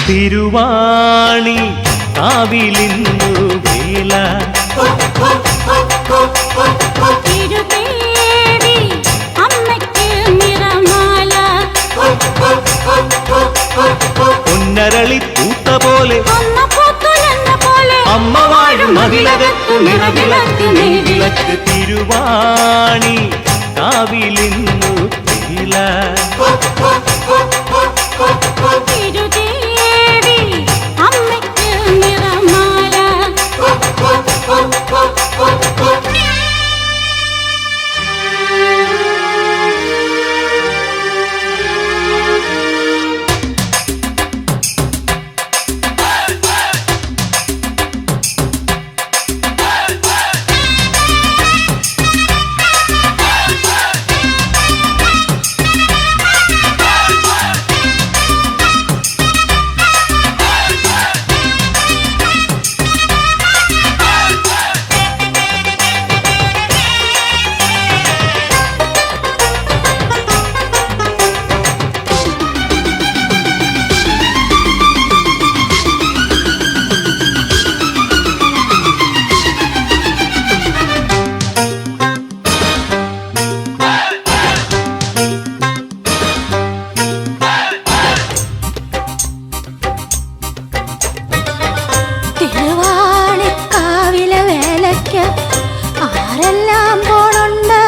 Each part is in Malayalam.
തിരുവാണി കാവിലിന്നു വേല തിരുതേടി അമ്മയ്ക്ക് നിറമാല പൊന്നരളി പൂത്ത പോലെ അമ്മ വാഴും മതിലകത്തു നിറവിളക്ക് നെയ്വിളക്ക് തിരുവാണി കാവിലിന്നു വേല തിരുതേടി അമ്മയ്ക്ക് നിറമാല തിരുവാണിക്കാവിലെ വേലയ്ക്ക് ആരെല്ലാം പോണുണ്ട്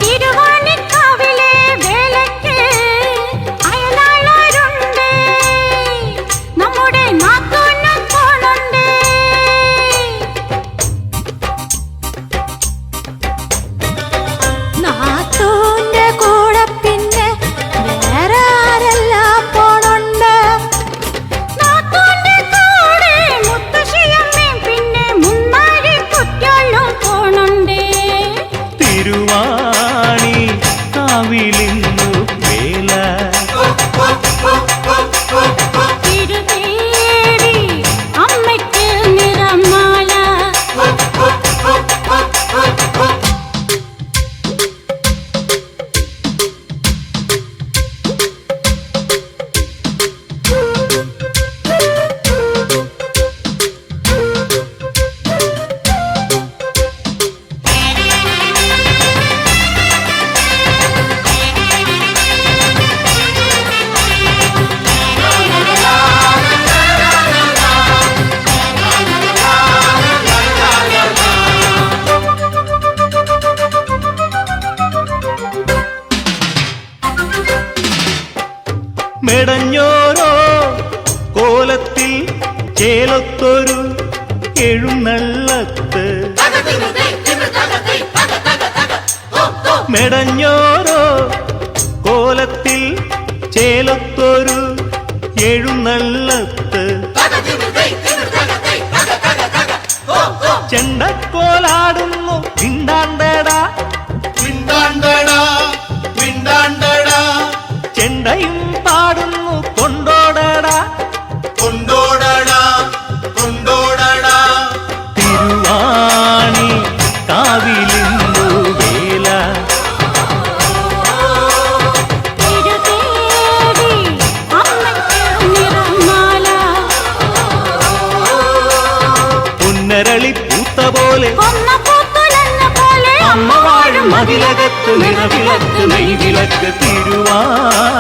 തിരുവാണിക്കാവിലെ വേലയ്ക്ക് അയലാളരുണ്ട് നമ്മുടെ നാത്തൂനും പോണുണ്ട് നാത്തൂന്റെ കൂടെ പിന്നെ വേറെ ആരെല്ലാം പോണുണ്ട് നാത്തൂന്റെ കൂടെ മുത്തശ്ശിയമ്മയും പിന്നെ മുന്നാഴി കുട്ടികളും പോണുണ്ട് തിരുവാണി കാവിലിന്നു വേല തിരുതേടി അമ്മയ്ക്ക് നിറമാല മെടഞ്ഞോരോ കോലത്തിൽ ചേലത്തൊരു എഴുന്നള്ളത്ത് മെടഞ്ഞോരോ കോലത്തിൽ ചേലത്തൊരു എഴുന്നള്ളത്ത് ചെണ്ടക്കോലാടുന്നു പിണ്ടാണ്ടടാ വിണ്ടാണ്ടടാ വിണ്ടാണ്ടടാ ചെണ്ടയും പാടുന്നു കൊണ്ടോടടാ കൊണ്ടോടടാ കൊണ്ടോടടാ തിരുവാണി കാവിലിന്നു വേല തിരുതേടി അമ്മയ്ക്ക് നിറമാല പൊന്നരളി പൂത്ത പോലെ പോലെ അമ്മ വാഴും മതിലകത്ത് നിറവിളക്ക് നെയ്വിളക്ക് തിരുവാണി